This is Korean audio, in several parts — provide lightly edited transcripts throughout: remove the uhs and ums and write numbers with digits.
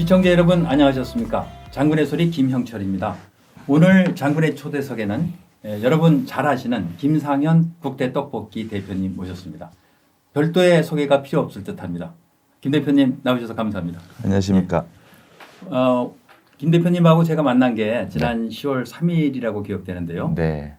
시청자 여러분 안녕하셨습니까? 장군의 소리 김형철입니다. 오늘 장군의 초대석에는 여러분 잘 아시는 김상현 국대떡볶이 대표님 모셨습니다. 별도의 소개가 필요 없을 듯합니다. 김 대표님 나오셔서 감사합니다. 안녕하십니까? 김 대표님하고 제가 만난 게 지난 10월 3일이라고 기억되는데요. 네.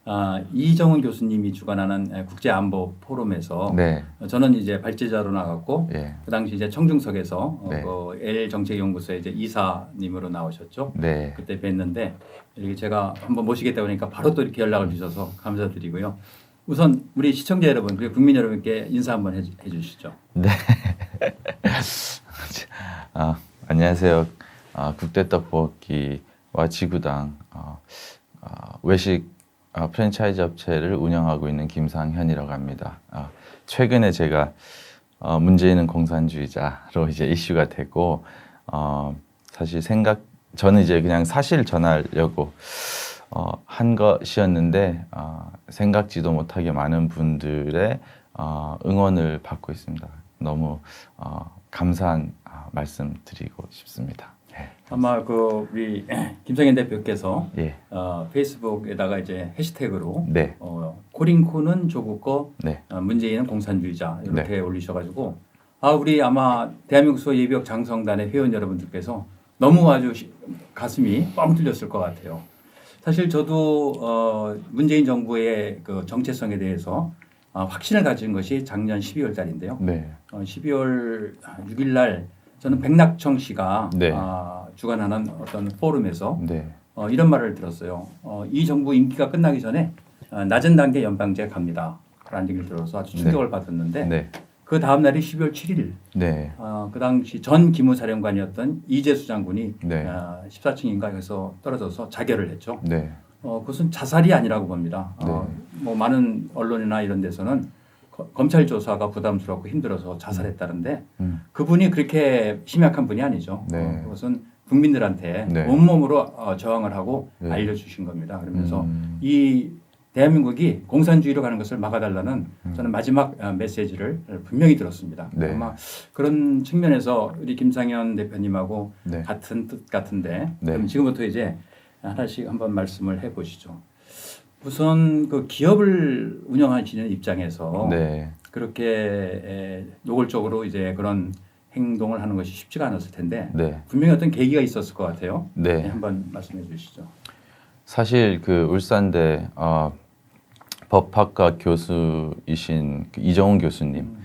이정훈 교수님이 주관하는 국제안보 포럼에서 네. 저는 이제 발제자로 나갔고 예. 그 당시 이제 청중석에서 네. L 정책연구소의 이제 이사님으로 나오셨죠. 네. 그때 뵀는데 이렇게 제가 한번 모시겠다 보니까 바로 또 이렇게 연락을 주셔서 감사드리고요. 우선 우리 시청자 여러분 그리고 국민 여러분께 인사 한번 해주시죠. 네. 안녕하세요. 국대떡볶이와 지구당 외식 프랜차이즈 업체를 운영하고 있는 김상현이라고 합니다. 최근에 제가 문재인은 공산주의자로 이제 이슈가 되고 사실 저는 이제 그냥 사실 전하려고 한 것이었는데 생각지도 못하게 많은 분들의 응원을 받고 있습니다. 너무 감사한 말씀 드리고 싶습니다. 네. 아마 우리 김상현 대표께서 예. 페이스북에다가 이제 해시태그로 네. 코링코는 조국 거, 네. 문재인은 공산주의자 이렇게 네. 올리셔가지고 우리 아마 대한민국 예비역 장성단의 회원 여러분들께서 너무 아주 가슴이 뻥 뚫렸을 것 같아요. 사실 저도 문재인 정부의 그 정체성에 대해서 확신을 가진 것이 작년 12월 달인데요. 네. 12월 6일 날 저는 백낙청 씨가 네. 주관하는 어떤 포럼에서 네. 이런 말을 들었어요. 이 정부 임기가 끝나기 전에 낮은 단계 연방제 갑니다. 라는 얘기를 들어서 아주 충격을 받았는데 네. 그 다음 날이 12월 7일 네. 그 당시 전 기무사령관이었던 이재수 장군이 네. 14층인가 에서 떨어져서 자결을 했죠. 네. 그것은 자살이 아니라고 봅니다. 뭐 많은 언론이나 이런 데서는 검찰 조사가 부담스럽고 힘들어서 자살했다는데 그분이 그렇게 심약한 분이 아니죠. 네. 그것은 국민들한테 네. 온몸으로 저항을 하고 네. 알려주신 겁니다. 그러면서 이 대한민국이 공산주의로 가는 것을 막아달라는 저는 마지막 메시지를 분명히 들었습니다. 네. 아마 그런 측면에서 우리 김상현 대표님하고 네. 같은 뜻 같은데 네. 그럼 지금부터 이제 하나씩 한번 말씀을 해보시죠. 우선 그 기업을 운영하시는 입장에서 네. 그렇게 노골적으로 이제 그런 행동을 하는 것이 쉽지가 않았을 텐데 네. 분명히 어떤 계기가 있었을 것 같아요. 네. 한번 말씀해 주시죠. 사실 그 울산대 법학과 교수이신 그 이정훈 교수님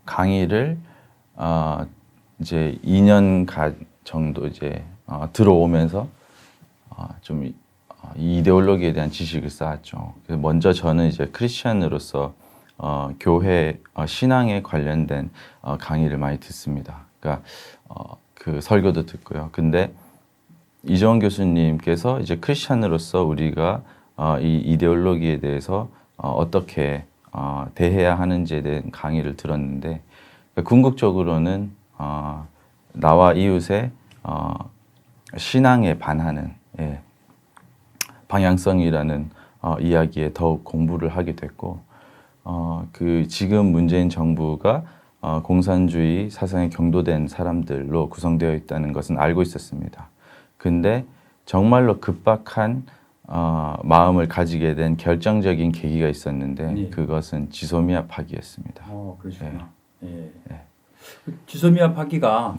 강의를 이제 2년간 정도 이제 들어오면서 좀 이 이데올로기에 대한 지식을 쌓았죠. 그래서 먼저 저는 이제 크리스천으로서 교회 신앙에 관련된 강의를 많이 듣습니다. 그러니까 그 설교도 듣고요. 근데 이정훈 교수님께서 이제 크리스천으로서 우리가 이 이데올로기에 대해서 어떻게 대해야 하는지에 대한 강의를 들었는데 궁극적으로는 나와 이웃의 신앙에 반하는 방향성이라는 이야기에 더욱 공부를 하게 됐고 그 지금 문재인 정부가 공산주의 사상에 경도된 사람들로 구성되어 있다는 것은 알고 있었습니다. 근데 정말로 급박한 마음을 가지게 된 결정적인 계기가 있었는데 그것은 지소미아 파기였습니다. 그러시구나. 예. 지소미아 파기가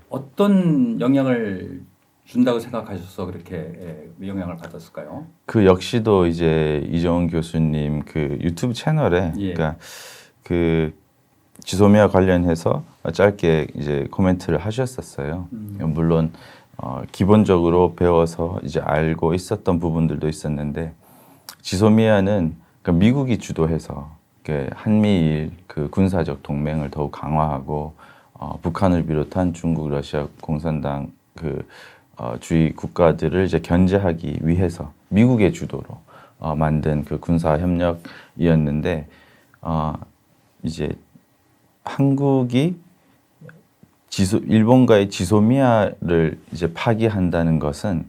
어떤 영향을 준다고 생각하셔서 그렇게 영향을 받았을까요? 그 역시도 이제 이정훈 교수님 그 유튜브 채널에 그러니까 그 지소미아 관련해서 짧게 이제 코멘트를 하셨었어요. 물론 기본적으로 배워서 이제 알고 있었던 부분들도 있었는데 지소미아는 그러니까 미국이 주도해서 한미일 그 군사적 동맹을 더욱 강화하고 북한을 비롯한 중국, 러시아 공산당 주의 국가들을 이제 견제하기 위해서 미국의 주도로 만든 그 군사 협력이었는데 이제 한국이 일본과의 지소미아를 이제 파기한다는 것은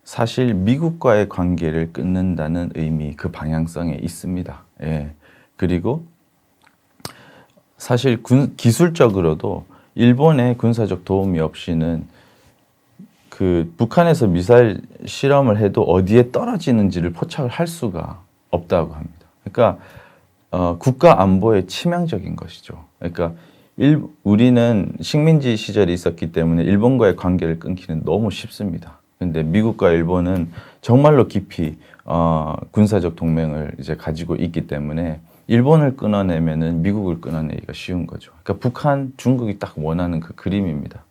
사실 미국과의 관계를 끊는다는 의미, 그 방향성에 있습니다. 예. 그리고 사실 기술적으로도 일본의 군사적 도움이 없이는 그 북한에서 미사일 실험을 해도 어디에 떨어지는지를 포착을 할 수가 없다고 합니다. 그러니까 국가 안보에 치명적인 것이죠. 그러니까 우리는 식민지 시절이 있었기 때문에 일본과의 관계를 끊기는 너무 쉽습니다. 근데 미국과 일본은 정말로 깊이 군사적 동맹을 이제 가지고 있기 때문에 일본을 끊어내면은 미국을 끊어내기가 쉬운 거죠. 그러니까 북한, 중국이 딱 원하는 그 그림입니다.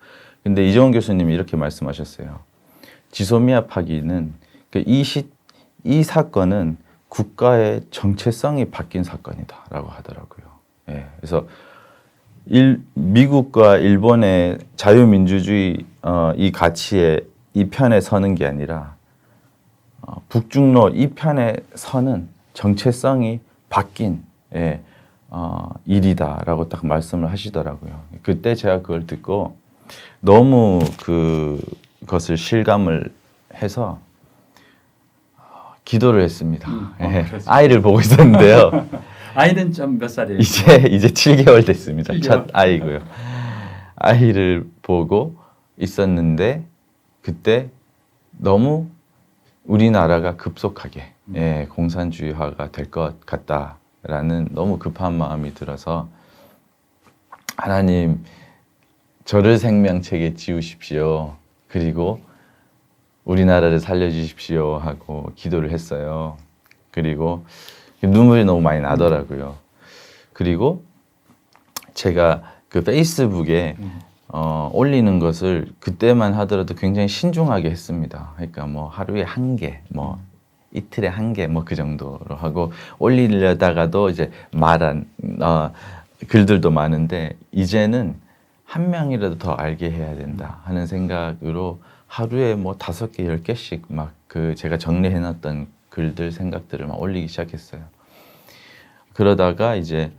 근데 이정훈 교수님이 이렇게 말씀하셨어요. 지소미아 파기는 이 사건은 국가의 정체성이 바뀐 사건이다라고 하더라고요. 예, 그래서 미국과 일본의 자유민주주의 이 가치에 이 편에 서는 게 아니라 북중로 이 편에 서는 정체성이 바뀐 일이다라고 딱 말씀을 하시더라고요. 그때 제가 그걸 듣고 너무 그것을 실감을 해서 기도를 했습니다. 아이를 보고 있었는데요. 아이는 좀 몇 살이에요? 이제 7개월 됐습니다. 7개월. 첫 아이고요. 아이를 보고 있었는데 그때 너무 우리나라가 급속하게 공산주의화가 될 것 같다라는 너무 급한 마음이 들어서 하나님 저를 생명책에 지우십시오. 그리고 우리나라를 살려주십시오 하고 기도를 했어요. 그리고 눈물이 너무 많이 나더라고요. 그리고 제가 그 페이스북에 올리는 것을 그때만 하더라도 굉장히 신중하게 했습니다. 그러니까 뭐 하루에 1개, 뭐 이틀에 1개, 뭐 그 정도로 하고 올리려다가도 이제 글들도 많은데 이제는 한 명이라도 더 알게 해야 된다 하는 생각으로 하루에 뭐 5개, 10개씩 막 제가 정리해놨던 글들, 생각들을 막 올리기 시작했어요. 그러다가 이제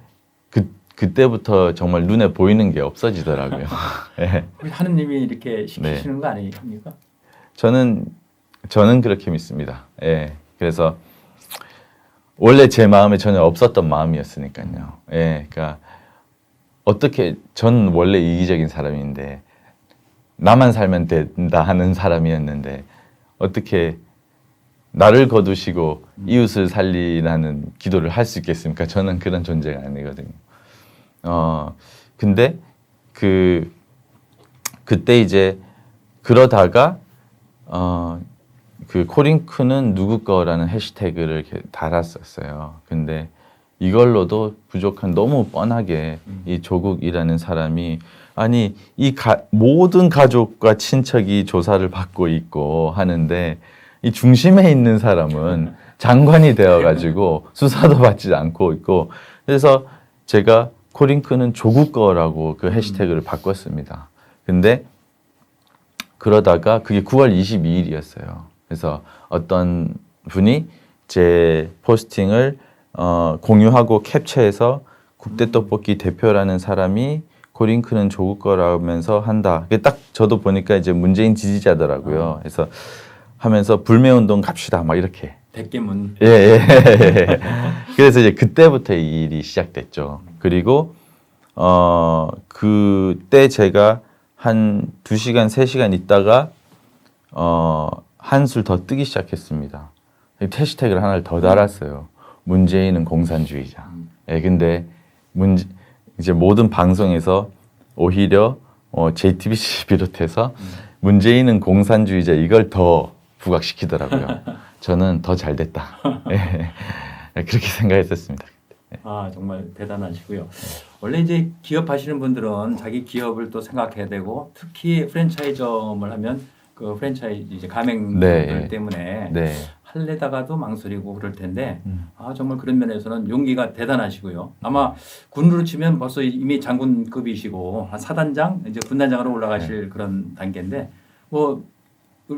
그때부터 정말 눈에 보이는 게 없어지더라고요. 네. 하느님이 이렇게 시키시는 거 아닙니까? 저는 그렇게 믿습니다. 예. 그래서 원래 제 마음에 전혀 없었던 마음이었으니까요. 예. 그러니까 저는 원래 이기적인 사람인데 나만 살면 된다 하는 사람이었는데 어떻게 나를 거두시고 이웃을 살리라는 기도를 할 수 있겠습니까? 저는 그런 존재가 아니거든요. 근데 그때 이제 그러다가 그 코링크는 누구 거라는 해시태그를 이렇게 달았었어요. 근데 이걸로도 부족한 너무 뻔하게 이 조국이라는 사람이 아니 모든 가족과 친척이 조사를 받고 있고 하는데 이 중심에 있는 사람은 장관이 되어가지고 수사도 받지 않고 있고 그래서 제가 코링크는 조국 거라고 그 해시태그를 바꿨습니다. 근데 그러다가 그게 9월 22일이었어요. 그래서 어떤 분이 제 포스팅을 공유하고 캡처해서 국대 떡볶이 대표라는 사람이 코링크는 조국 거라면서 한다. 그게 딱 저도 보니까 이제 문재인 지지자더라고요. 그래서 하면서 불매운동 갑시다. 막 이렇게. 백개문. 예. 그래서 이제 그때부터 이 일이 시작됐죠. 그리고 그때 제가 한 2시간, 3시간 있다가 한술 더 뜨기 시작했습니다. 해시태그를 하나를 더 달았어요. 문재인은 공산주의자. 예, 근데 이제 모든 방송에서 오히려 JTBC 비롯해서 문재인은 공산주의자 이걸 더 부각시키더라고요. 저는 더 잘 됐다. 예, 그렇게 생각했었습니다. 아, 정말 대단하시고요. 원래 이제 기업 하시는 분들은 자기 기업을 또 생각해야 되고 특히 프랜차이점을 하면 그 프랜차이즈 이제 가맹들 때문에 할래다가도 망설이고 그럴 텐데 아, 정말 그런 면에서는 용기가 대단하시고요. 아마 군으로 치면 벌써 이미 장군급이시고 한 사단장 이제 군단장으로 올라가실 그런 단계인데 뭐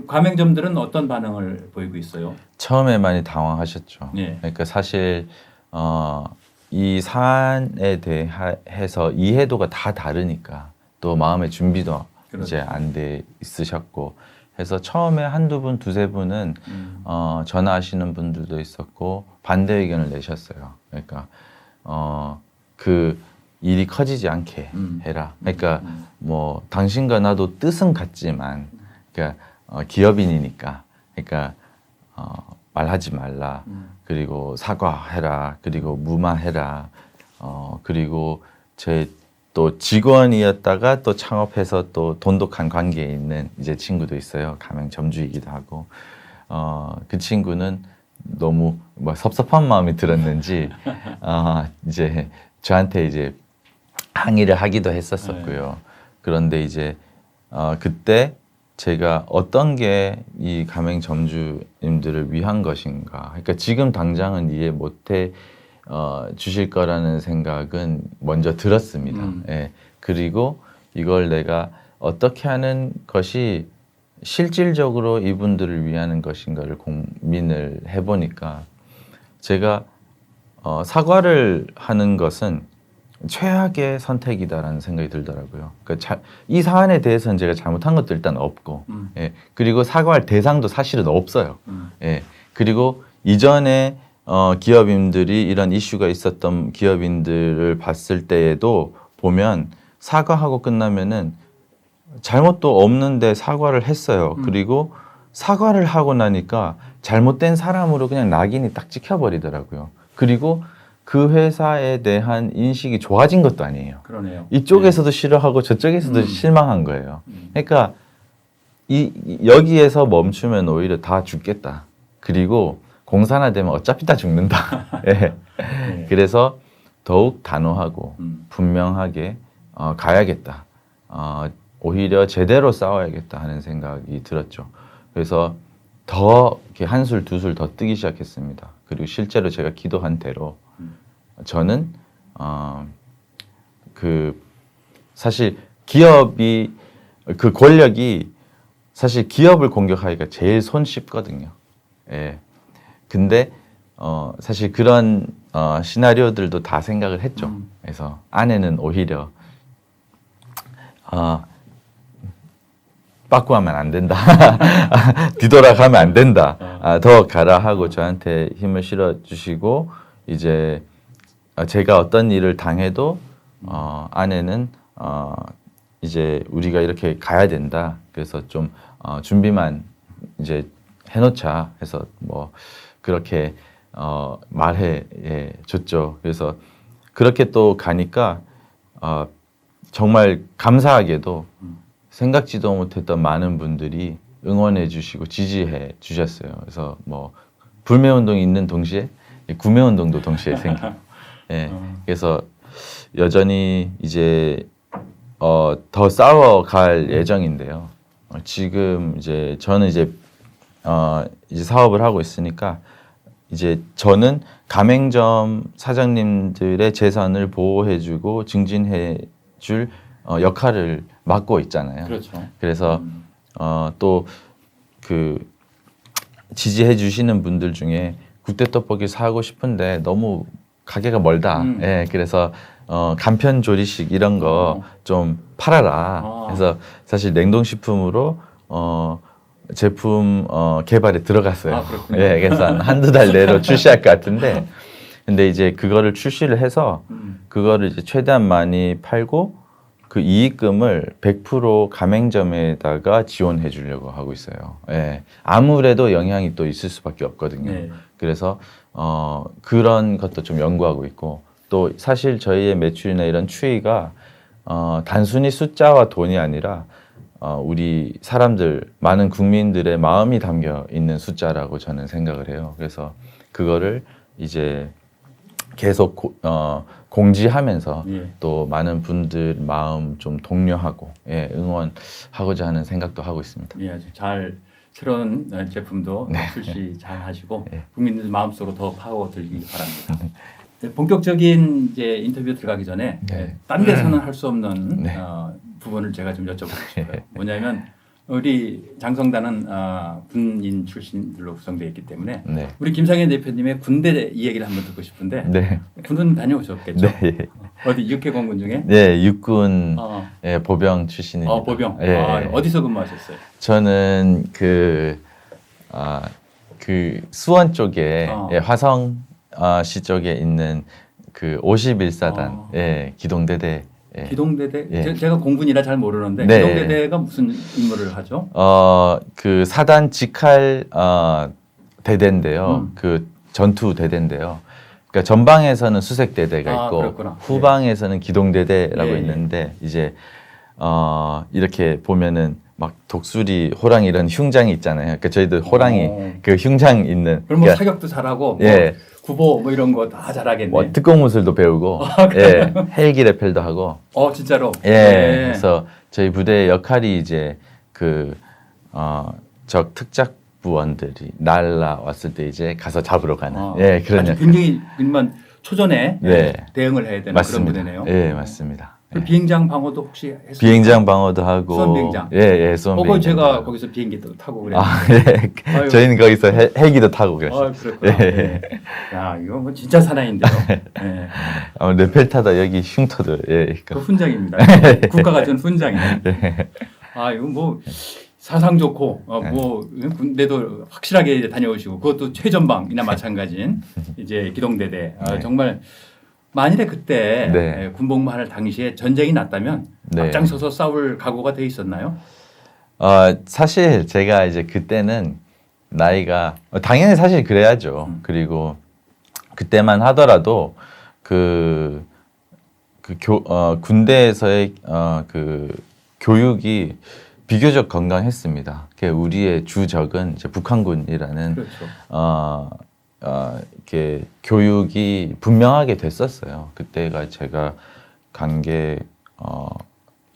가맹점들은 어떤 반응을 보이고 있어요? 처음에 많이 당황하셨죠. 예. 그러니까 사실 이 사안에 대해서 이해도가 다 다르니까 또 마음의 준비도 그렇죠. 이제 안 돼 있으셨고 해서 처음에 한두 분, 두세 분은 전화하시는 분들도 있었고 반대 의견을 내셨어요. 그러니까 일이 커지지 않게 해라. 그러니까 뭐 당신과 나도 뜻은 같지만, 그러니까 기업인이니까, 그러니까 말하지 말라. 그리고 사과해라. 그리고 무마해라. 그리고 제 또 직원이었다가 또 창업해서 또 돈독한 관계에 있는 이제 친구도 있어요. 가맹점주이기도 하고. 그 친구는 너무 뭐 섭섭한 마음이 들었는지 이제 저한테 이제 항의를 하기도 했었었고요. 그런데 이제 그때 제가 어떤 게 이 가맹점주님들을 위한 것인가. 그러니까 지금 당장은 이해 못해 주실 거라는 생각은 먼저 들었습니다. 예. 그리고 이걸 내가 어떻게 하는 것이 실질적으로 이분들을 위하는 것인가를 고민을 해보니까 제가 사과를 하는 것은 최악의 선택이다라는 생각이 들더라고요. 그러니까 이 사안에 대해서는 제가 잘못한 것도 일단 없고, 예. 그리고 사과할 대상도 사실은 없어요. 예. 그리고 이전에 기업인들이 이런 이슈가 있었던 기업인들을 봤을 때에도 보면 사과하고 끝나면은 잘못도 없는데 사과를 했어요. 그리고 사과를 하고 나니까 잘못된 사람으로 그냥 낙인이 딱 찍혀버리더라고요. 그리고 그 회사에 대한 인식이 좋아진 것도 아니에요. 그러네요. 이쪽에서도 싫어하고 저쪽에서도 실망한 거예요. 그러니까 여기에서 멈추면 오히려 다 죽겠다. 그리고 공산화 되면 어차피 다 죽는다. 예. 네. 그래서 더욱 단호하고 분명하게 가야겠다. 오히려 제대로 싸워야겠다 하는 생각이 들었죠. 그래서 더 이렇게 한술 두술 더 뜨기 시작했습니다. 그리고 실제로 제가 기도한 대로 저는 사실 기업이 그 권력이 사실 기업을 공격하기가 제일 손쉽거든요. 예. 근데 사실 그런 시나리오들도 다 생각을 했죠. 그래서 아내는 오히려 빠꾸하면 안 된다. 뒤돌아가면 안 된다. 더 가라 하고 저한테 힘을 실어주시고 이제 제가 어떤 일을 당해도 아내는 이제 우리가 이렇게 가야 된다. 그래서 좀 준비만 이제 해놓자 해서 뭐 그렇게 말해 줬죠. 그래서 그렇게 또 가니까 정말 감사하게도 생각지도 못했던 많은 분들이 응원해 주시고 지지해 주셨어요. 그래서 뭐 불매 운동이 있는 동시에 구매 운동도 동시에 생기고, 예. 그래서 여전히 이제 더 싸워갈 예정인데요. 지금 이제 저는 이제 사업을 하고 있으니까 이제 저는 가맹점 사장님들의 재산을 보호해주고 증진해줄 역할을 맡고 있잖아요. 그렇죠. 그래서 또 그 지지해 주시는 분들 중에 국대 떡볶이 사고 싶은데 너무 가게가 멀다. 예, 그래서 간편 조리식 이런 거 좀 팔아라. 그래서 사실 냉동식품으로 제품 개발에 들어갔어요. 그렇군요. 예, 그래서 한두 달 내로 출시할 것 같은데, 근데 이제 그거를 출시를 해서 그거를 이제 최대한 많이 팔고 그 이익금을 100% 가맹점에다가 지원해 주려고 하고 있어요. 예, 아무래도 영향이 또 있을 수밖에 없거든요. 네. 그래서 그런 것도 좀 연구하고 있고, 또 사실 저희의 매출이나 이런 추이가 단순히 숫자와 돈이 아니라 우리 사람들, 많은 국민들의 마음이 담겨 있는 숫자라고 저는 생각을 해요. 그래서 그거를 이제 계속 공지하면서 또 많은 분들 마음 좀 독려하고 응원하고자 하는 생각도 하고 있습니다. 예, 아주 잘 새로운 제품도 출시 잘 하시고 국민들 마음속으로 더 파고들기 바랍니다. 본격적인 이제 인터뷰 들어가기 전에 딴 데서는 할 수 없는 부분을 제가 좀 여쭤보고 싶어요. 뭐냐면 우리 장성단은 군인 출신들로 구성되어 있기 때문에 우리 김상현 대표님의 군대 이야기를 한번 듣고 싶은데 군은 다녀오셨겠죠? 어디 육해공군 중에? 네, 육군 보병 출신입니다. 보병. 어디서 근무하셨어요? 저는 그 수원 쪽에 화성시 쪽에 있는 그 51사단 예, 기동대대 예. 기동대대 예. 제가 공군이라 잘 모르는데 네. 기동대대가 무슨 임무를 하죠? 그 사단 직할 대대인데요. 그 전투 대대인데요. 그러니까 전방에서는 수색대대가 있고 그렇구나. 후방에서는 기동대대라고 예, 예. 있는데 이제 이렇게 보면은 막 독수리, 호랑이 이런 흉장이 있잖아요. 그러니까 저희들 호랑이 그 흉장 있는. 그럼 뭐 그러니까 사격도 잘하고 뭐 예. 구보 뭐 이런 거 다 잘하겠네. 뭐 특공무술도 배우고 예, 헬기 레펠도 하고 진짜로. 예. 네. 그래서 저희 부대의 역할이 이제 적 특작부원들이 날라왔을 때 이제 가서 잡으러 가는 예, 그런 아주 역할. 굉장히 그만 초전에 네. 대응을 해야 되는 맞습니다. 그런 부대네요. 예, 맞습니다. 그 예. 비행장 방어도 혹시 했어요? 비행장 방어도 하고 수원 비행장. 예, 수원 그거 비행장. 제가 거기서 비행기도 타고 그랬는데. 예. 아유. 저희는 거기서 헬기도 타고 그랬어요. 그렇구나. 예. 야, 이거 뭐 진짜 사나이인데요. 예. 레펠 타다 여기 흉터도 예. 그 훈장입니다. 국가가 준 훈장이네. 이거 뭐 사상 좋고 뭐 군대도 확실하게 이제 다녀오시고 그것도 최전방이나 마찬가지인 이제 기동대대. 네. 정말 만일에 그때 네. 군복무할 당시에 전쟁이 났다면 네. 앞장서서 싸울 각오가 돼 있었나요? 사실 제가 이제 그때는 나이가 당연히 사실 그래야죠. 그리고 그때만 하더라도 군대에서의 그 교육이 비교적 건강했습니다. 우리의 주적은 이제 북한군이라는 그렇죠. 이렇게 교육이 분명하게 됐었어요. 그때가 제가 간 게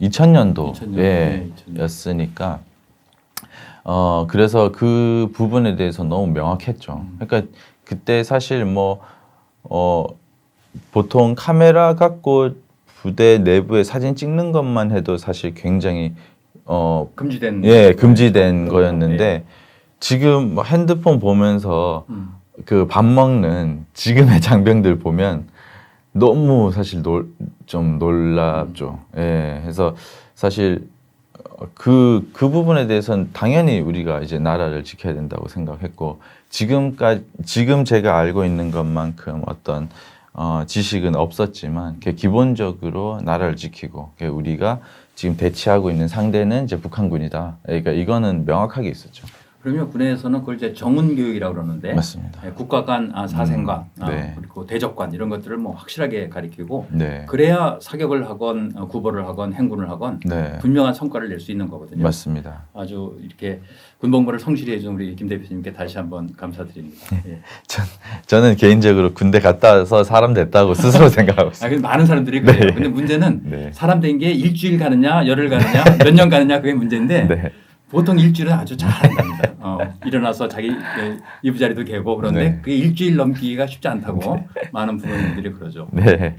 2000년도 2000년. 예, 2000년. 였으니까 그래서 그 부분에 대해서 너무 명확했죠. 그러니까 그때 사실 뭐 보통 카메라 갖고 부대 내부에 사진 찍는 것만 해도 사실 굉장히 금지된 거였는데 예. 지금 뭐 핸드폰 보면서 그 밥 먹는 지금의 장병들 보면 너무 사실 좀 놀랍죠. 예. 그래서 사실 그 부분에 대해서는 당연히 우리가 이제 나라를 지켜야 된다고 생각했고 지금 제가 알고 있는 것만큼 어떤 지식은 없었지만 기본적으로 나라를 지키고 우리가 지금 대치하고 있는 상대는 이제 북한군이다. 그러니까 이거는 명확하게 있었죠. 그러면 군에서는 그걸 이제 정훈 교육이라고 그러는데 맞습니다. 국가관, 사생관, 네. 그리고 대적관 이런 것들을 뭐 확실하게 가리키고 네. 그래야 사격을 하건 구보를 하건 행군을 하건 네. 분명한 성과를 낼 수 있는 거거든요. 맞습니다. 아주 이렇게 군복무를 성실히 해준 우리 김 대표님께 다시 한번 감사드립니다. 예. 저는 개인적으로 군대 갔다 와서 사람 됐다고 스스로 생각하고 있습니다. 근데 많은 사람들이 그래요. 네. 근데 문제는 네. 사람 된 게 일주일 가느냐, 열흘 가느냐, 몇 년 가느냐 그게 문제인데 네. 보통 일주일은 아주 잘한답니다. 일어나서 자기 이부자리도 개고 그런데 네. 그게 일주일 넘기기가 쉽지 않다고 많은 부모님들이 그러죠. 네.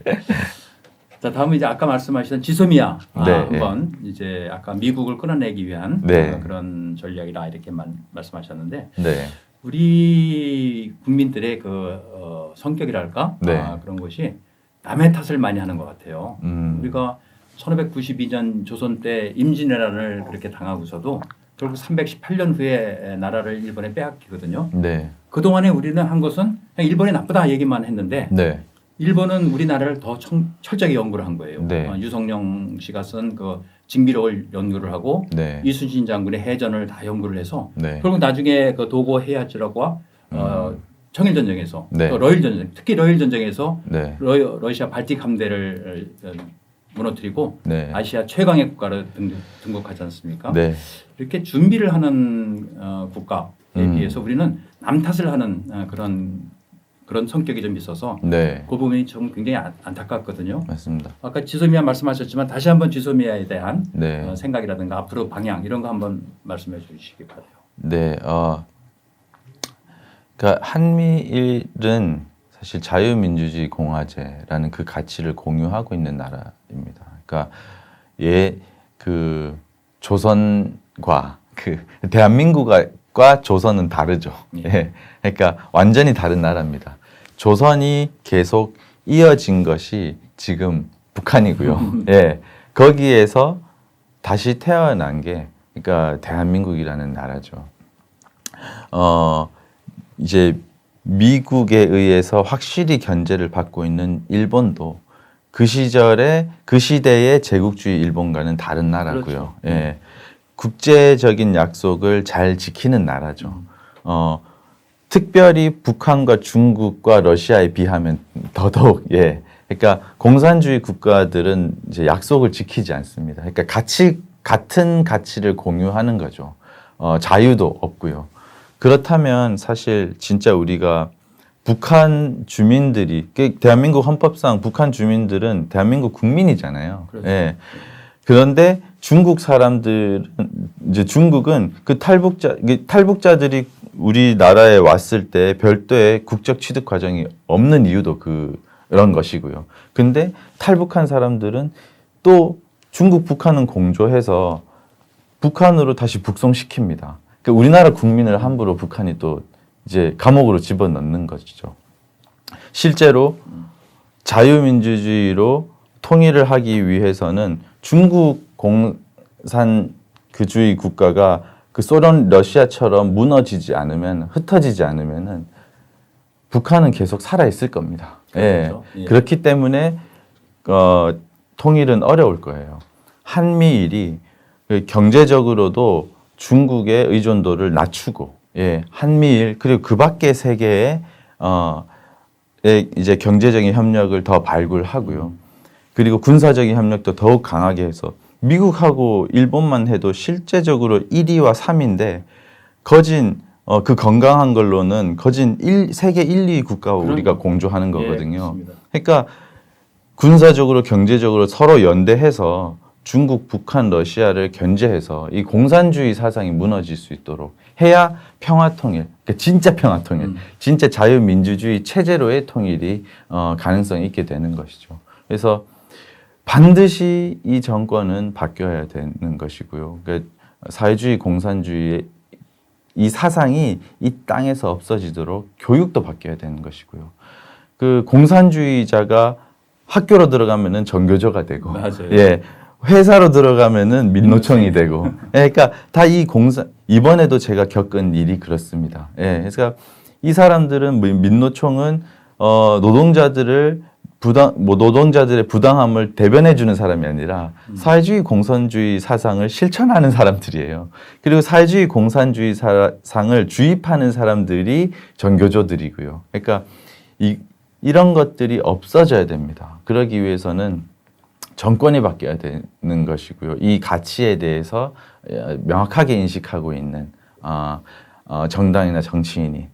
자, 다음은 이제 아까 말씀하셨던 지소미아 네. 한번 이제 아까 미국을 끌어내기 위한 네. 그런 전략이라 이렇게 말씀하셨는데 네. 우리 국민들의 성격이랄까 네. 그런 것이 남의 탓을 많이 하는 것 같아요. 우리가 1592년 조선 때 임진왜란을 그렇게 당하고서도 결국 318년 후에 나라를 일본에 빼앗기거든요. 네. 그동안에 우리는 한 것은 그냥 일본이 나쁘다 얘기만 했는데 네. 일본은 우리나라를 더 철저하게 연구를 한 거예요. 네. 유성룡 씨가 쓴 그 징비록을 연구를 하고 네. 이순신 장군의 해전을 다 연구를 해서 네. 결국 나중에 그 도고 헤야츠라고와 청일 전쟁에서 네. 또 러일 전쟁, 특히 러일 전쟁에서 네. 러시아 발틱 함대를 무너뜨리고 네. 아시아 최강의 국가로 등극하지 않습니까? 네. 이렇게 준비를 하는 국가에 비해서 우리는 남 탓을 하는 그런 성격이 좀 있어서 네. 그 부분이 좀 굉장히 안타깝거든요. 맞습니다. 아까 지소미아 말씀하셨지만 다시 한번 지소미아에 대한 네. 생각이라든가 앞으로 방향 이런 거 한번 말씀해 주시기 바라요. 네. 그러니까 한미일은 사실 자유민주주의 공화제라는 그 가치를 공유하고 있는 나라입니다. 그러니까 그 조선과 대한민국과 조선은 다르죠. 예. 그러니까 완전히 다른 나라입니다. 조선이 계속 이어진 것이 지금 북한이고요. 예. 거기에서 다시 태어난 게 그러니까 대한민국이라는 나라죠. 이제 미국에 의해서 확실히 견제를 받고 있는 일본도 그 시대의 제국주의 일본과는 다른 나라고요. 그렇죠. 예. 국제적인 약속을 잘 지키는 나라죠. 특별히 북한과 중국과 러시아에 비하면 더더욱 예. 그러니까 공산주의 국가들은 이제 약속을 지키지 않습니다. 그러니까 같은 가치를 공유하는 거죠. 자유도 없고요. 그렇다면 사실 진짜 우리가 북한 주민들이 대한민국 헌법상 북한 주민들은 대한민국 국민이잖아요. 그렇죠. 예. 그런데 중국 사람들은 이제 중국은 그 탈북자들이 우리나라에 왔을 때 별도의 국적 취득 과정이 없는 이유도 그런 것이고요. 근데 탈북한 사람들은 또 중국 북한은 공조해서 북한으로 다시 북송시킵니다. 그러니까 우리나라 국민을 함부로 북한이 또 이제 감옥으로 집어넣는 것이죠. 실제로 자유민주주의로 통일을 하기 위해서는 중국 공산주의 국가가 그 소련, 러시아처럼 무너지지 않으면, 흩어지지 않으면은 북한은 계속 살아 있을 겁니다. 그렇죠. 예. 예. 그렇기 때문에 통일은 어려울 거예요. 한미일이 경제적으로도 중국의 의존도를 낮추고, 예, 한미일 그리고 그 밖의 세계에 이제 경제적인 협력을 더 발굴하고요. 그리고 군사적인 협력도 더욱 강하게 해서 미국하고 일본만 해도 실제적으로 1위와 3위인데 거진 그 건강한 걸로는 거진 세계 1, 2위 국가와 우리가 공조하는 거거든요. 예, 그러니까 군사적으로 경제적으로 서로 연대해서 중국, 북한, 러시아를 견제해서 이 공산주의 사상이 무너질 수 있도록 해야 평화통일, 그러니까 진짜 평화통일, 진짜 자유민주주의 체제로의 통일이 가능성이 있게 되는 것이죠. 그래서 반드시 이 정권은 바뀌어야 되는 것이고요. 그러니까 사회주의, 공산주의의 이 사상이 이 땅에서 없어지도록 교육도 바뀌어야 되는 것이고요. 그 공산주의자가 학교로 들어가면은 정교조가 되고, 맞아요. 예, 회사로 들어가면은 민노총이 되고, 예, 그러니까 다 이번에도 제가 겪은 일이 그렇습니다. 예, 그래서 이 사람들은 민노총은 노동자들의 부당함을 대변해주는 사람이 아니라 사회주의 공산주의 사상을 실천하는 사람들이에요. 그리고 사회주의 공산주의 사상을 주입하는 사람들이 정교조들이고요. 그러니까 이런 것들이 없어져야 됩니다. 그러기 위해서는 정권이 바뀌어야 되는 것이고요. 이 가치에 대해서 명확하게 인식하고 있는 정당이나 정치인이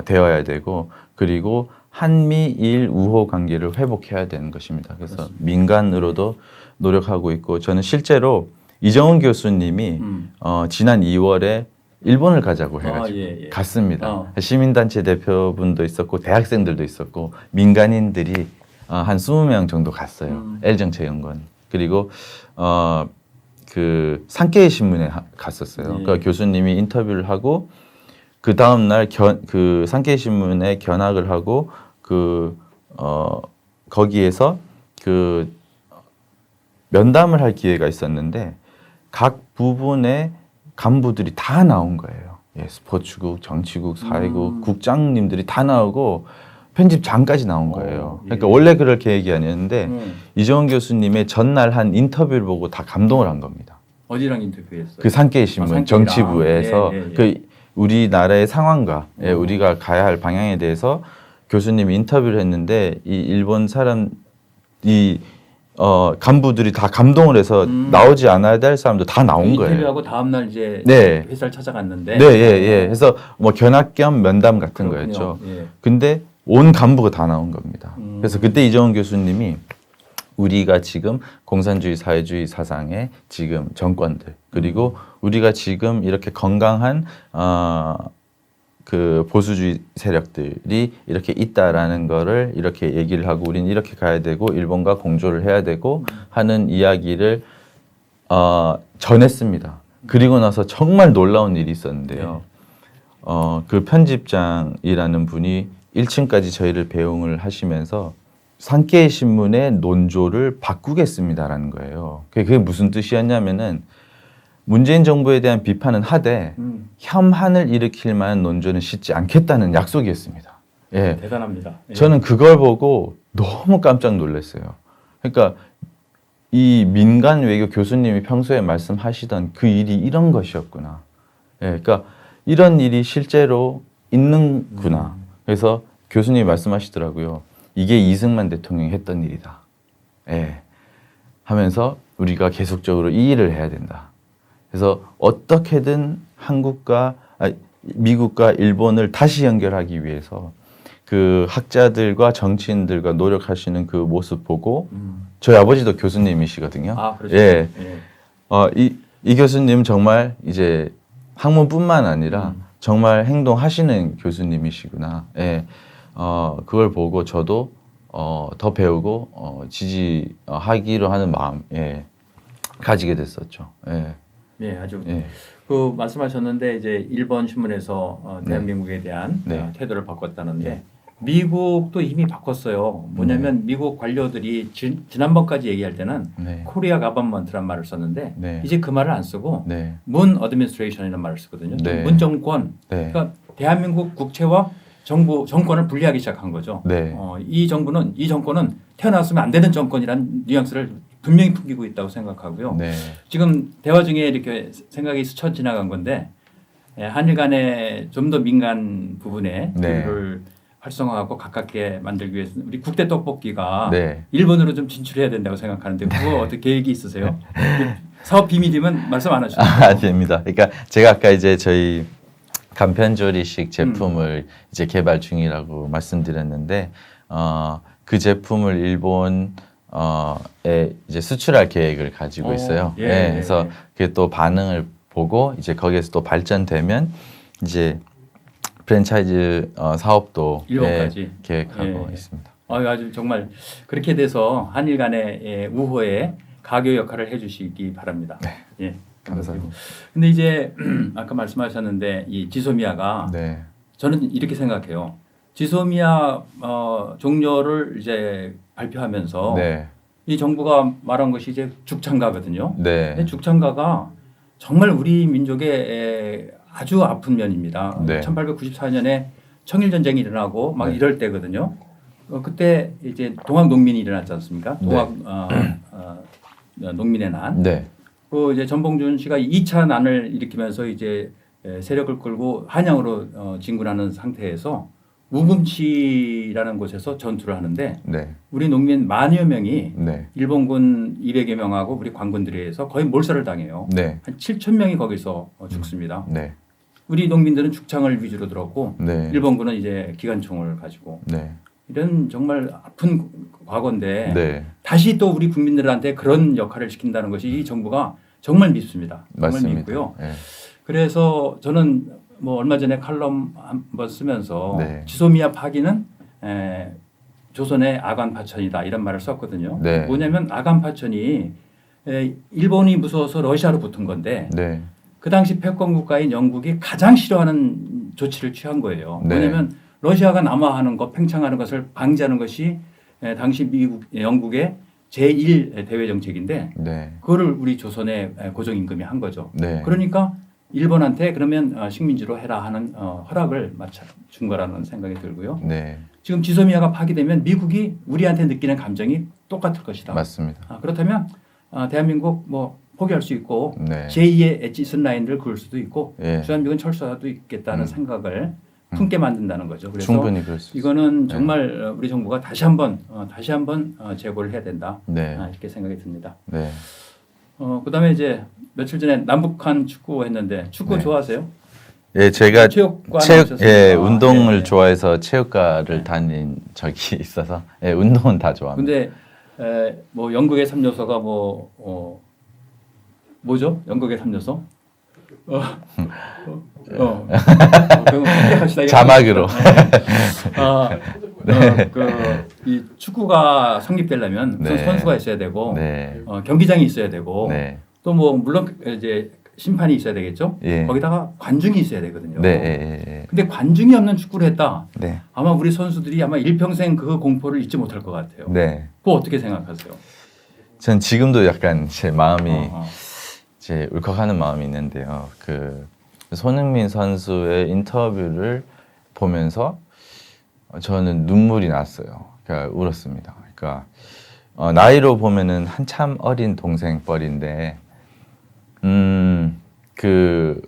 되어야 되고, 그리고 한미일 우호 관계를 회복해야 되는 것입니다. 그래서 그렇습니다. 민간으로도 노력하고 있고, 저는 실제로 이정훈 교수님이 지난 2월에 일본을 가자고 해가지고 갔습니다. 시민단체 대표분도 있었고 대학생들도 있었고 민간인들이 한 20명 정도 갔어요. L정책연구원. 그리고 그 산케이 신문에 갔었어요. 그 교수님이 인터뷰를 하고 그 다음 날 그 산케이 신문에 견학을 하고 거기에서 그 면담을 할 기회가 있었는데 각 부분의 간부들이 다 나온 거예요. 예, 스포츠국, 정치국, 사회국, 국장님들이 다 나오고 편집장까지 나온 거예요. 그러니까 원래 그럴 계획이 아니었는데 이정훈 교수님의 전날 한 인터뷰를 보고 다 감동을 한 겁니다. 어디랑 인터뷰했어요? 그 산케이 신문 정치부에서 그 우리나라의 상황과 우리가 가야 할 방향에 대해서 교수님이 인터뷰를 했는데 이 일본 간부들이 다 감동을 해서 나오지 않아야 될 사람도 다 나온 거예요. 인터뷰하고 다음 날 이제 회사를 찾아갔는데. 그래서 뭐 견학 겸 면담 같은 거였죠. 근데 온 간부가 다 나온 겁니다. 그래서 그때 이정훈 교수님이 우리가 지금 공산주의 사회주의 사상의 지금 정권들 그리고 우리가 지금 이렇게 건강한 그 보수주의 세력들이 이렇게 있다라는 거를 이렇게 얘기를 하고 우리는 이렇게 가야 되고 일본과 공조를 해야 되고 하는 이야기를 전했습니다. 그리고 나서 정말 놀라운 일이 있었는데요. 그 편집장이라는 분이 1층까지 저희를 배웅을 하시면서 산케이 신문의 논조를 바꾸겠습니다라는 거예요. 그게 무슨 뜻이었냐면은 문재인 정부에 대한 비판은 하되 혐한을 일으킬 만한 논조는 싣지 않겠다는 약속이었습니다. 예. 대단합니다. 예. 저는 그걸 보고 너무 깜짝 놀랐어요. 그러니까 이 민간 외교 교수님이 평소에 말씀하시던 그 일이 이런 것이었구나. 예, 그러니까 이런 일이 실제로 있는구나. 그래서 교수님이 말씀하시더라고요. 이게 이승만 대통령이 했던 일이다. 예. 하면서 우리가 계속적으로 이 일을 해야 된다. 그래서 어떻게든 미국과 일본을 다시 연결하기 위해서 그 학자들과 정치인들과 노력하시는 그 모습 보고 저희 아버지도 교수님이시거든요. 아, 그렇죠. 예. 예. 이 교수님 정말 이제 학문뿐만 아니라 정말 행동하시는 교수님이시구나. 예. 그걸 보고 저도 더 배우고 지지하기로 하는 마음 가지게 됐었죠. 예. 예, 아주 예. 그 말씀하셨는데 이제 일본 신문에서 대한민국에 대한 네. 태도를 바꿨다는데 네. 미국도 이미 바꿨어요. 뭐냐면 미국 관료들이 지난번까지 얘기할 때는 네. 코리아 가버먼트란 말을 썼는데 네. 이제 그 말을 안 쓰고 네. 문 어드미니스트레이션이라는 말을 쓰거든요. 네. 문 정권. 네. 그러니까 대한민국 국채와 정권을 분리하기 시작한 거죠. 네. 이 정권은 태어났으면 안 되는 정권이라는 뉘앙스를 분명히 풍기고 있다고 생각하고요. 네. 지금 대화 중에 이렇게 생각이 스쳐 지나간 건데 한일 간의 좀 더 민간 부분에 네. 교류를 활성화하고 가깝게 만들기 위해서 우리 국대 떡볶이가 네. 일본으로 좀 진출해야 된다고 생각하는데 그거 어떻게 계획이 있으세요? 사업 비밀이면 말씀 안 하셔도 돼요. 아닙니다. 그러니까 제가 아까 이제 저희 간편조리식 제품을 이제 개발 중이라고 말씀드렸는데 그 제품을 일본에 이제 수출할 계획을 가지고 있어요. 예. 네, 그래서 그게 또 반응을 보고 이제 거기에서 또 발전되면 이제 프랜차이즈 사업도 일본까지 계획하고 있습니다. 아주 정말 그렇게 돼서 한일 간의 우호에 가교 역할을 해주시기 바랍니다. 네. 예, 감사합니다. 근데 이제 아까 말씀하셨는데 이 지소미아가 네. 저는 이렇게 생각해요. 지소미아 종료를 이제 발표하면서 네. 이 정부가 말한 것이 이제 죽창가거든요. 네. 근데 죽창가가 정말 우리 민족의 아주 아픈 면입니다. 네. 1894년에 청일 전쟁이 일어나고 막 네. 이럴 때거든요. 그때 이제 동학 농민이 일어났지 않습니까? 동학 농민의 난. 네. 그 이제 전봉준 씨가 2차 난을 일으키면서 이제 세력을 끌고 한양으로 진군하는 상태에서 우금치라는 곳에서 전투를 하는데 네. 우리 농민 만여 명이 네. 일본군 200여 명하고 우리 관군들에 의해서 거의 몰살을 당해요. 네. 한 7천 명이 거기서 죽습니다. 네. 우리 농민들은 죽창을 위주로 들었고 네. 일본군은 이제 기관총을 가지고 네. 이런 정말 아픈 과거인데 네. 다시 또 우리 국민들한테 그런 역할을 시킨다는 것이 이 정부가 정말 밉습니다. 정말 맞습니다. 밉고요. 네. 그래서 저는 뭐 얼마 전에 칼럼 한번 쓰면서 네. 지소미아 파기는 조선의 아간파천이다 이런 말을 썼거든요. 네. 뭐냐면 아간파천이 일본이 무서워서 러시아로 붙은 건데 네. 그 당시 패권 국가인 영국이 가장 싫어하는 조치를 취한 거예요. 네. 뭐냐면 러시아가 남하하는 것, 팽창하는 것을 방지하는 것이 당시 영국의 제1 대외 정책인데 네. 그거를 우리 조선의 고정임금이 한 거죠. 네. 그러니까 일본한테 그러면 식민지로 해라 하는 허락을 준 거라는 생각이 들고요. 네. 지금 지소미아가 파기되면 미국이 우리한테 느끼는 감정이 똑같을 것이다. 맞습니다. 그렇다면 대한민국 뭐 포기할 수 있고 네. 제2의 엣지슨 라인을 그을 수도 있고 예. 주한미군 철수도 있겠다는 생각을 품게 만든다는 거죠. 그래서 충분히 그럴 수 있습니다. 이거는 정말 우리 정부가 다시 한번 재고를 해야 된다. 네. 이렇게 생각이 듭니다. 네. 그다음에 이제 며칠 전에 남북한 축구 했는데 축구 네. 좋아하세요? 예, 제가 체육관 예, 오셨으니까. 운동을 네. 좋아해서 체육과를 다닌 적이 있어서 예, 운동은 다 좋아합니다. 근데 뭐 영국의 3요소가 뭐죠? 영국의 3요소? 자막으로. 이 축구가 성립되려면 우선 네. 선수가 있어야 되고 네. 경기장이 있어야 되고 네. 또 뭐 물론 이제 심판이 있어야 되겠죠. 예. 거기다가 관중이 있어야 되거든요. 네. 예, 예. 근데 관중이 없는 축구를 했다. 네. 아마 우리 선수들이 아마 일평생 그 공포를 잊지 못할 것 같아요. 네. 그거 어떻게 생각하세요? 전 지금도 약간 제 마음이 어. 제 울컥하는 마음이 있는데요. 그 손흥민 선수의 인터뷰를 보면서 저는 눈물이 났어요. 그러니까 울었습니다. 그러니까 나이로 보면은 한참 어린 동생 뻘인데, 그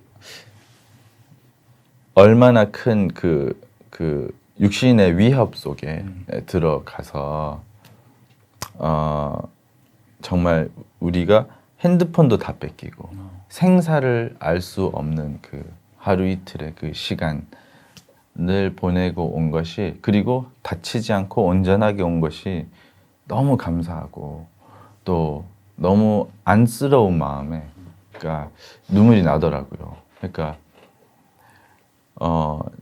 얼마나 큰 그 육신의 위협 속에 들어가서 정말 우리가 핸드폰도 다 뺏기고 생사를 알 수 없는 그 하루 이틀의 그 시간을 보내고 온 것이, 그리고 다치지 않고 온전하게 온 것이 너무 감사하고 또 너무 안쓰러운 마음에 그러니까 눈물이 나더라고요. 그러니까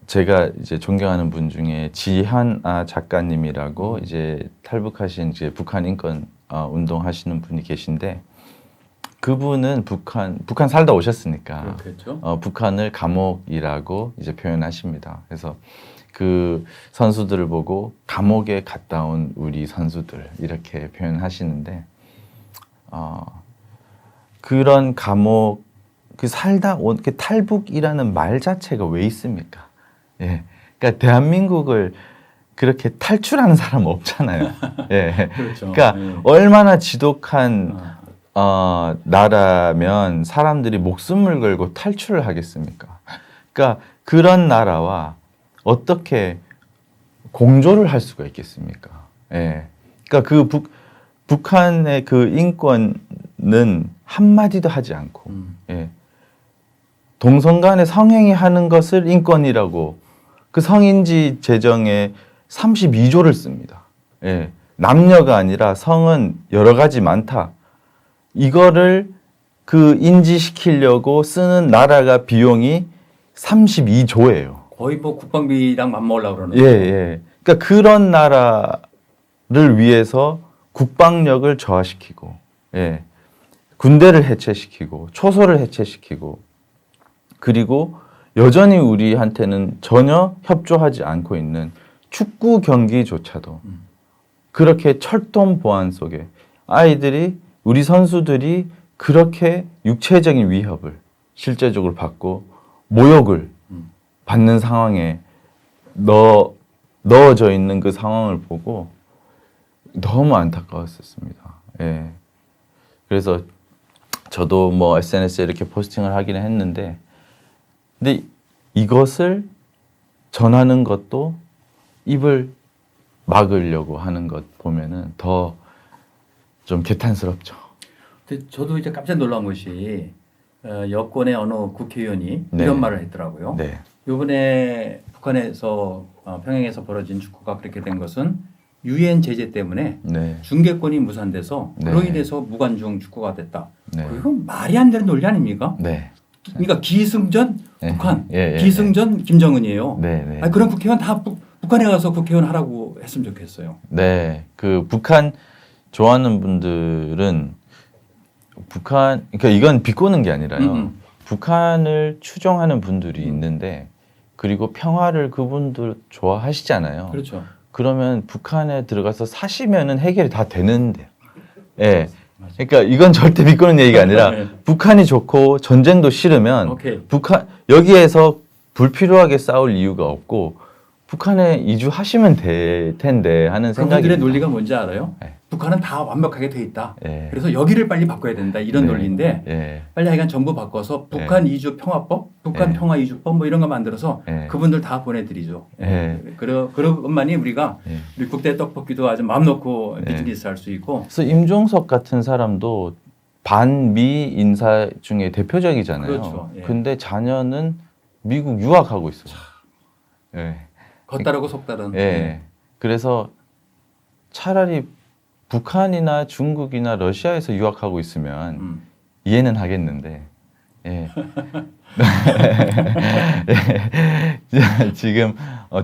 제가 이제 존경하는 분 중에 지한아 작가님이라고 이제 탈북하신 이제 북한 인권 운동하시는 분이 계신데, 그분은 북한 살다 오셨으니까 그렇겠죠. 북한을 감옥이라고 이제 표현하십니다. 그래서 그 선수들을 보고 감옥에 갔다 온 우리 선수들 이렇게 표현하시는데, 그런 감옥 그 살다 온 그 탈북이라는 말 자체가 왜 있습니까? 예, 그러니까 대한민국을 그렇게 탈출하는 사람 없잖아요. 예, 그렇죠. 그러니까 예. 얼마나 지독한 나라면 사람들이 목숨을 걸고 탈출을 하겠습니까? 그러니까 그런 나라와 어떻게 공조를 할 수가 있겠습니까? 예. 그러니까 그 북한의 그 인권은 한마디도 하지 않고, 예. 동성 간에 성행위 하는 것을 인권이라고 그 성인지 제정에 32조를 씁니다. 예. 남녀가 아니라 성은 여러 가지 많다. 이거를 그 인지시키려고 쓰는 나라가 비용이 32조예요. 거의 뭐 국방비랑 맞먹으려고 그러는 예, 예. 그러니까 그런 나라를 위해서 국방력을 저하시키고, 예. 군대를 해체시키고, 초소를 해체시키고, 그리고 여전히 우리한테는 전혀 협조하지 않고 있는 축구 경기조차도 그렇게 철통 보안 속에 아이들이, 우리 선수들이 그렇게 육체적인 위협을 실제적으로 받고 모욕을 받는 상황에 넣어져 있는 그 상황을 보고 너무 안타까웠었습니다. 예. 그래서 저도 뭐 SNS에 이렇게 포스팅을 하기는 했는데, 근데 이것을 전하는 것도 입을 막으려고 하는 것 보면은 더 좀 개탄스럽죠. 근데 저도 이제 깜짝 놀란 것이 여권의 어느 국회의원이 네. 이런 말을 했더라고요. 네, 이번에 북한에서 평양에서 벌어진 축구가 그렇게 된 것은 유엔 제재 때문에 네, 중계권이 무산돼서 네. 그로 인해서 무관중 축구가 됐다. 네. 이건 말이 안 되는 논리 아닙니까? 네, 그러니까 기승전 네. 북한, 예, 예, 기승전 김정은이에요. 네, 네. 아니, 그런 국회의원 다 북한에 가서 국회의원 하라고 했으면 좋겠어요. 네, 그 북한 좋아하는 분들은 그러니까 이건 비꼬는 게 아니라요. 북한을 추종하는 분들이 있는데, 그리고 평화를 그분들 좋아하시잖아요. 그렇죠. 그러면 북한에 들어가서 사시면은 해결이 다 되는데, 예. 그러니까 이건 절대 비꼬는 얘기가 아니라 네. 북한이 좋고 전쟁도 싫으면 오케이. 여기에서 불필요하게 싸울 이유가 없고 북한에 이주하시면 될 텐데 하는 생각이. 그분들의 논리가 뭔지 알아요? 네. 북한은 다 완벽하게 돼 있다. 예. 그래서 여기를 빨리 바꿔야 된다. 이런 네. 논리인데 예. 빨리 하여간 정부 바꿔서 북한 이주 평화법, 북한 네. 평화 이주법 뭐 이런 거 만들어서 네. 그분들 다 보내드리죠. 네. 그런 것만이 우리가 네. 우리 국대 떡볶이도 아주 마음 놓고 네. 비즈니스 할 수 있고. 그래서 임종석 같은 사람도 반미 인사 중에 대표적이잖아요. 그렇죠. 예. 근데 자녀는 미국 유학하고 있어요. 예. 겉다르고 속다른. 예. 그래서 차라리 북한이나 중국이나 러시아에서 유학하고 있으면 이해는 하겠는데, 예. 지금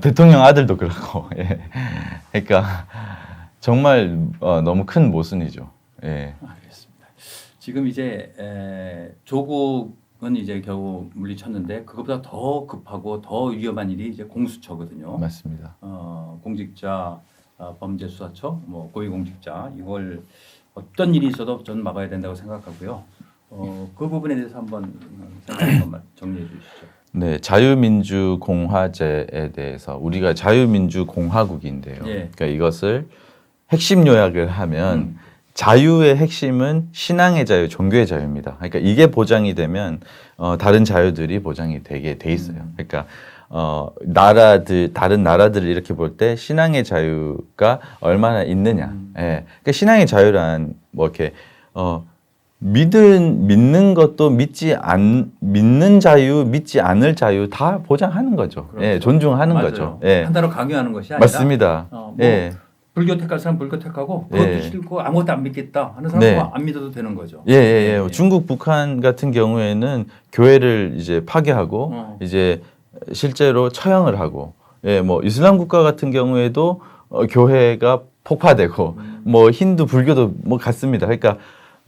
대통령 아들도 그렇고, 예. 그러니까 정말 너무 큰 모순이죠. 예. 알겠습니다. 지금 이제 조국은 이제 겨우 물리쳤는데 그것보다 더 급하고 더 위험한 일이 이제 공수처거든요. 맞습니다. 공직자 범죄수사처, 뭐 고위공직자 이걸 어떤 일이 있어도 저는 막아야 된다고 생각하고요. 그 부분에 대해서 한번 생각 한번 정리해 주시죠. 네, 자유민주공화제에 대해서 우리가 자유민주공화국인데요. 예. 그러니까 이것을 핵심 요약을 하면 자유의 핵심은 신앙의 자유, 종교의 자유입니다. 그러니까 이게 보장이 되면 다른 자유들이 보장이 되게 돼 있어요. 그러니까 다른 나라들을 이렇게 볼 때 신앙의 자유가 얼마나 있느냐. 예. 그러니까 신앙의 자유란 뭐 이렇게 믿는 것도 믿는 자유, 믿지 않을 자유 다 보장하는 거죠. 그렇죠. 예, 존중하는 맞아요. 거죠. 예. 한다로 강요하는 것이 아니라 맞습니다. 뭐 예. 불교 택할 사람 불교 택하고 그것도 예. 싫고 아무것도 안 믿겠다 하는 사람은 네. 안 믿어도 되는 거죠. 예, 예, 예. 중국, 북한 같은 경우에는 교회를 이제 파괴하고 이제 실제로 처형을 하고, 예, 뭐 이슬람 국가 같은 경우에도 교회가 폭파되고, 뭐 힌두, 불교도 뭐 같습니다. 그러니까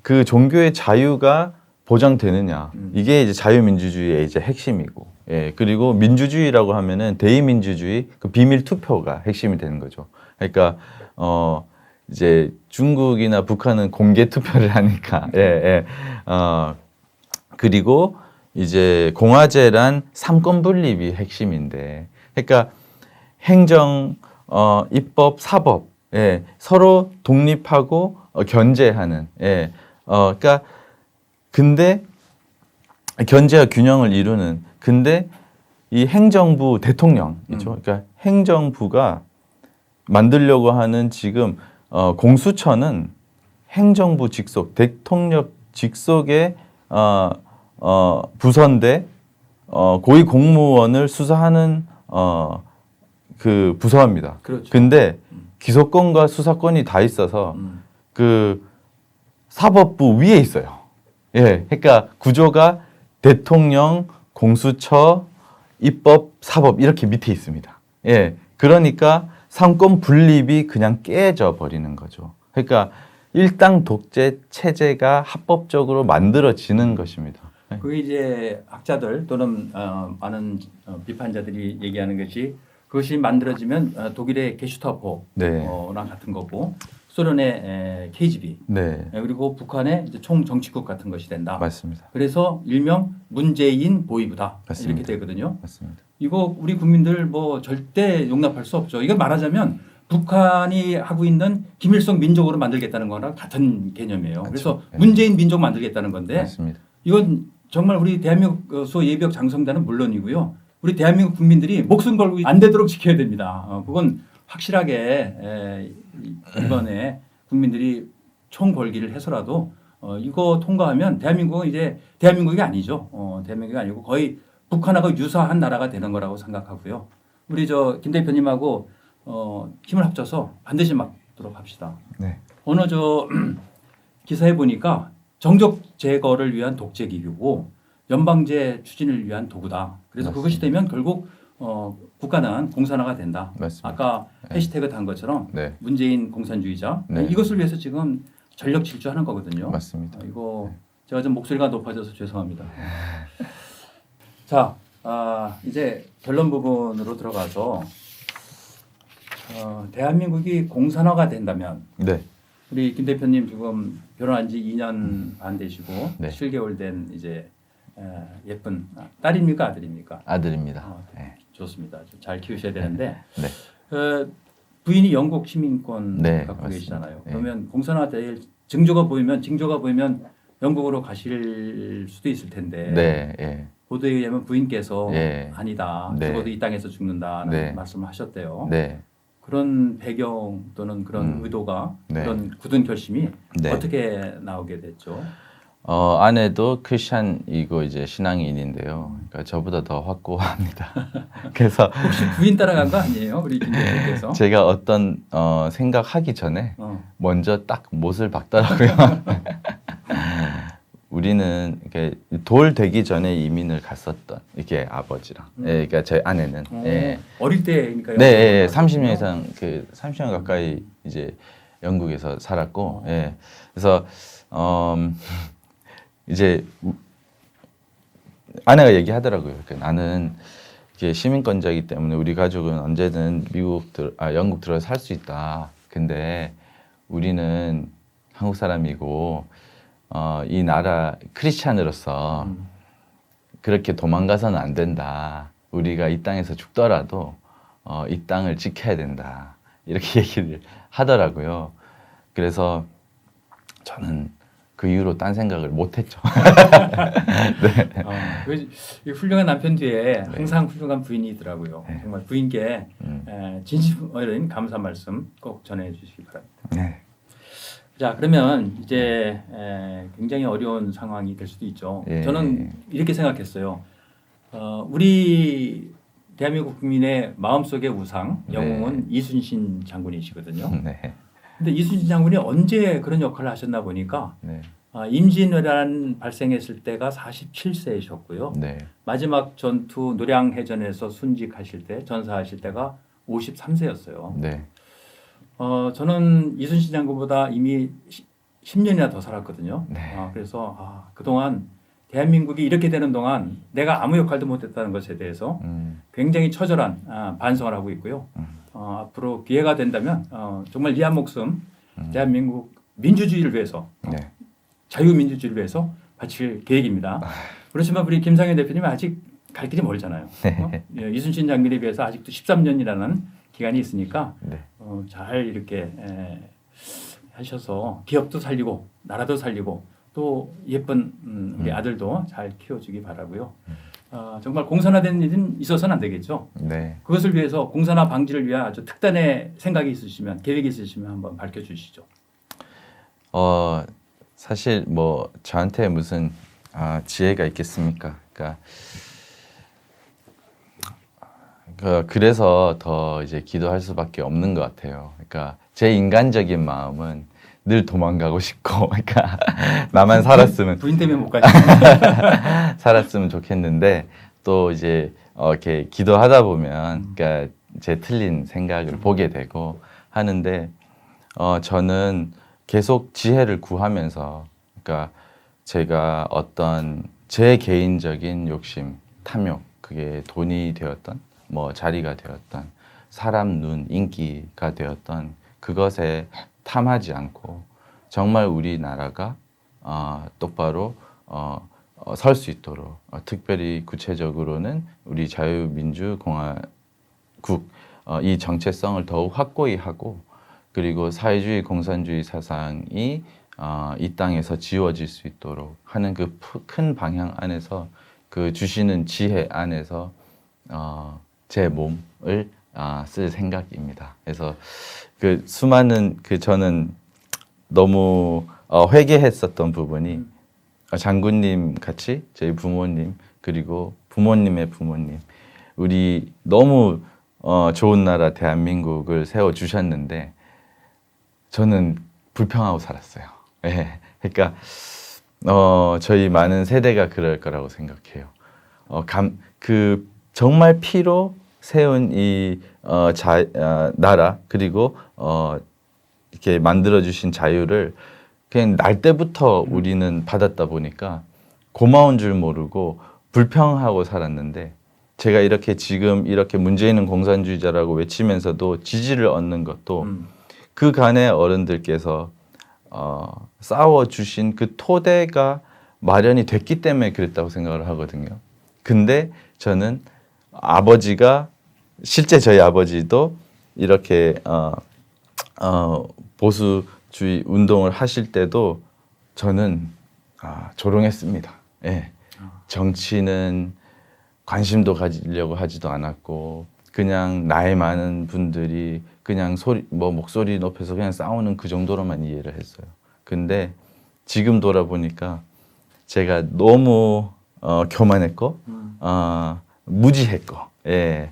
그 종교의 자유가 보장되느냐, 이게 이제 자유민주주의의 이제 핵심이고, 예, 그리고 민주주의라고 하면은 대의민주주의, 그 비밀 투표가 핵심이 되는 거죠. 그러니까 이제 중국이나 북한은 공개 투표를 하니까, 예, 예. 그리고 이제 공화제란 삼권 분립이 핵심인데, 그러니까 행정, 입법, 사법, 예, 서로 독립하고 견제하는, 예, 그러니까 근데 견제와 균형을 이루는, 근데 이 행정부 대통령이죠. 그러니까 행정부가 만들려고 하는 지금 공수처는 행정부 직속, 대통령 직속의 부서인데 고위 공무원을 수사하는 그 부서입니다. 그렇죠. 근데 기소권과 수사권이 다 있어서 그 사법부 위에 있어요. 예, 그러니까 구조가 대통령, 공수처, 입법, 사법 이렇게 밑에 있습니다. 예, 그러니까 삼권 분립이 그냥 깨져 버리는 거죠. 그러니까 일당 독재 체제가 합법적으로 만들어지는 것입니다. 그게 이제 학자들 또는 많은 비판자들이 얘기하는 것이 그것이 만들어지면 독일의 게슈타포랑 네. 같은 거고 소련의 KGB 네, 그리고 북한의 이제 총정치국 같은 것이 된다. 맞습니다. 그래서 일명 문재인 보위부다 맞습니다. 이렇게 되거든요. 맞습니다. 이거 우리 국민들 뭐 절대 용납할 수 없죠. 이걸 말하자면 북한이 하고 있는 김일성 민족으로 만들겠다는 거랑 같은 개념이에요. 그래서 네. 문재인 민족 만들겠다는 건데 맞습니다. 이건 정말 우리 대한민국 수호예비역 장성단은 물론이고요. 우리 대한민국 국민들이 목숨 걸고 안 되도록 지켜야 됩니다. 그건 확실하게 이번에 국민들이 총 걸기를 해서라도 이거 통과하면 대한민국은 이제 대한민국이 아니죠. 대한민국이 아니고 거의 북한하고 유사한 나라가 되는 거라고 생각하고요. 우리 김 대표님하고 힘을 합쳐서 반드시 막도록 합시다. 네. 어느 기사에 보니까 정적 제거를 위한 독재 기구고 연방제 추진을 위한 도구다. 그래서 맞습니다. 그것이 되면 결국 국가는 공산화가 된다. 맞습니다. 아까 해시태그 단 것처럼 네. 문재인 공산주의자 네. 이것을 위해서 지금 전력 질주하는 거거든요. 맞습니다. 이거 제가 좀 목소리가 높아져서 죄송합니다. 자, 이제 결론 부분으로 들어가서 대한민국이 공산화가 된다면 네. 우리 김 대표님 지금 결혼한 지 2년 반 되시고 네. 7개월 된 이제 예쁜 딸입니까 아들입니까? 아들입니다. 네. 좋습니다. 좀 잘 키우셔야 되는데 네. 부인이 영국 시민권 네, 갖고 맞습니다. 계시잖아요. 네. 그러면 공산화될 징조가 보이면 영국으로 가실 수도 있을 텐데 네. 예. 보도에 의하면 부인께서 예. 아니다. 네. 죽어도 이 땅에서 죽는다는 네. 말씀을 하셨대요. 네. 그런 배경 또는 그런 의도가 네. 그런 굳은 결심이 네. 어떻게 나오게 됐죠? 아내도 크리스찬이고 이제 신앙인인데요. 그러니까 저보다 더 확고합니다. 그래서 혹시 부인 따라간 거 아니에요? 우리 김 대표께서? 제가 어떤 생각하기 전에 먼저 딱 못을 박더라고요. 우리는 이렇게 돌 되기 전에 이민을 갔었던 이게 아버지랑, 예, 그러니까 제 아내는 예. 어릴 때니까요. 네, 예, 30년 이상 30년 가까이 이제 영국에서 살았고, 예. 그래서 이제 아내가 얘기하더라고요. 그러니까 나는 이게 시민권자이기 때문에 우리 가족은 언제든 영국 들어서 살 수 있다. 근데 우리는 한국 사람이고 이 나라 크리스찬으로서 그렇게 도망가서는 안 된다. 우리가 이 땅에서 죽더라도 이 땅을 지켜야 된다. 이렇게 얘기를 하더라고요. 그래서 저는 그 이후로 딴 생각을 못했죠. 이 훌륭한 남편 뒤에 항상 훌륭한 부인이더라고요. 네. 정말 부인께 진심 어린 감사 말씀 꼭 전해주시기 바랍니다. 네. 자, 그러면 이제 굉장히 어려운 상황이 될 수도 있죠. 예. 저는 이렇게 생각했어요. 우리 대한민국 국민의 마음속의 우상, 영웅은 이순신 장군이시거든요. 네. 근데 이순신 장군이 언제 그런 역할을 하셨나 보니까 네. 임진왜란 발생했을 때가 47세이셨고요. 네. 마지막 전투 노량해전에서 순직하실 때, 전사하실 때가 53세였어요. 네. 저는 이순신 장군보다 이미 10년이나 더 살았거든요. 네. 그래서 그동안 대한민국이 이렇게 되는 동안 내가 아무 역할도 못했다는 것에 대해서 굉장히 처절한 반성을 하고 있고요. 앞으로 기회가 된다면 정말 이 한 목숨 대한민국 민주주의를 위해서 네. 자유민주주의를 위해서 바칠 계획입니다. 그렇지만 우리 김상현 대표님은 아직 갈 길이 멀잖아요. 예, 이순신 장군에 비해서 아직도 13년이라는 기간이 있으니까 네. 잘 이렇게 하셔서 기업도 살리고 나라도 살리고 또 예쁜 우리 아들도 잘 키워주기 바라고요. 정말 공산화된 일은 있어서는 안 되겠죠. 네. 그것을 위해서 공산화 방지를 위한 아주 특단의 생각이 있으시면 계획이 있으시면 한번 밝혀주시죠. 사실 뭐 저한테 무슨 지혜가 있겠습니까? 그래서 더 이제 기도할 수밖에 없는 것 같아요. 그러니까 제 인간적인 마음은 늘 도망가고 싶고, 그러니까 나만 살았으면 부인 때문에 못 가죠. 살았으면 좋겠는데 또 이제 이렇게 기도하다 보면, 그러니까 제 틀린 생각을 보게 되고 하는데 저는 계속 지혜를 구하면서, 그러니까 제가 어떤 제 개인적인 욕심, 탐욕, 그게 돈이 되었던, 뭐 자리가 되었던, 사람 눈, 인기가 되었던 그것에 탐하지 않고 정말 우리나라가 똑바로 설 수 있도록, 특별히 구체적으로는 우리 자유민주공화국 이 정체성을 더욱 확고히 하고, 그리고 사회주의 공산주의 사상이 이 땅에서 지워질 수 있도록 하는 그 큰 방향 안에서, 그 주시는 지혜 안에서 제 몸을 쓸 생각입니다. 그래서 그 수많은 저는 너무 회개했었던 부분이, 장군님 같이 저희 부모님, 그리고 부모님의 부모님, 우리 너무 좋은 나라 대한민국을 세워 주셨는데 저는 불평하고 살았어요. 예. 그러니까 저희 많은 세대가 그럴 거라고 생각해요. 정말 피로 세운 이 나라, 그리고 이렇게 만들어 주신 자유를 그냥 날 때부터 우리는 받았다 보니까 고마운 줄 모르고 불평하고 살았는데, 제가 이렇게 지금 이렇게 문재인은 공산주의자라고 외치면서도 지지를 얻는 것도 그 간의 어른들께서 싸워주신 그 토대가 마련이 됐기 때문에 그랬다고 생각을 하거든요. 근데 저는 아버지가, 실제 저희 아버지도 이렇게 보수주의 운동을 하실 때도 저는 조롱했습니다. 예. 정치는 관심도 가지려고 하지도 않았고, 그냥 나이 많은 분들이 그냥 목소리 높여서 그냥 싸우는 그 정도로만 이해를 했어요. 근데 지금 돌아보니까 제가 너무 교만했고 무지했고, 예.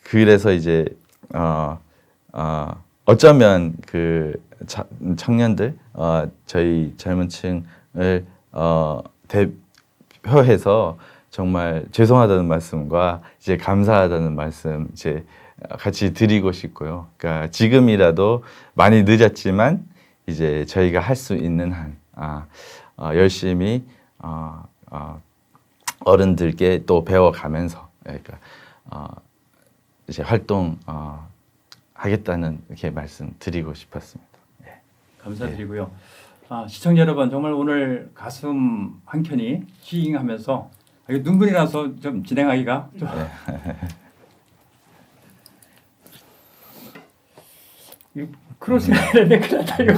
그래서 이제 어쩌면 그 청년들, 저희 젊은 층을 대표해서 정말 죄송하다는 말씀과 이제 감사하다는 말씀 이제 같이 드리고 싶고요. 그러니까 지금이라도 많이 늦었지만 이제 저희가 할 수 있는 한 열심히 어른들께 또 배워가면서, 그러니까 이제 활동 하겠다는 이렇게 말씀 드리고 싶었습니다. 예. 감사드리고요. 시청자 여러분 정말 오늘 가슴 한켠이 힐링하면서 눈물이 나서 좀 진행하기가 좀 크로스가 되는데 큰일 났다 이거.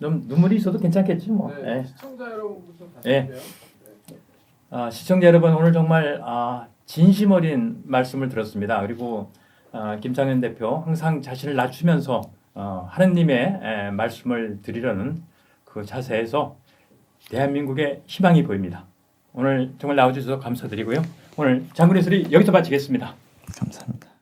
좀 눈물이 있어도 괜찮겠지 뭐. 네, 예. 시청자 여러분부터 예. 다시 요 시청자 여러분 오늘 정말 진심 어린 말씀을 들었습니다. 그리고 김창현 대표 항상 자신을 낮추면서 하느님의 말씀을 드리려는 그 자세에서 대한민국의 희망이 보입니다. 오늘 정말 나와주셔서 감사드리고요. 오늘 장군의 소리 여기서 마치겠습니다. 감사합니다.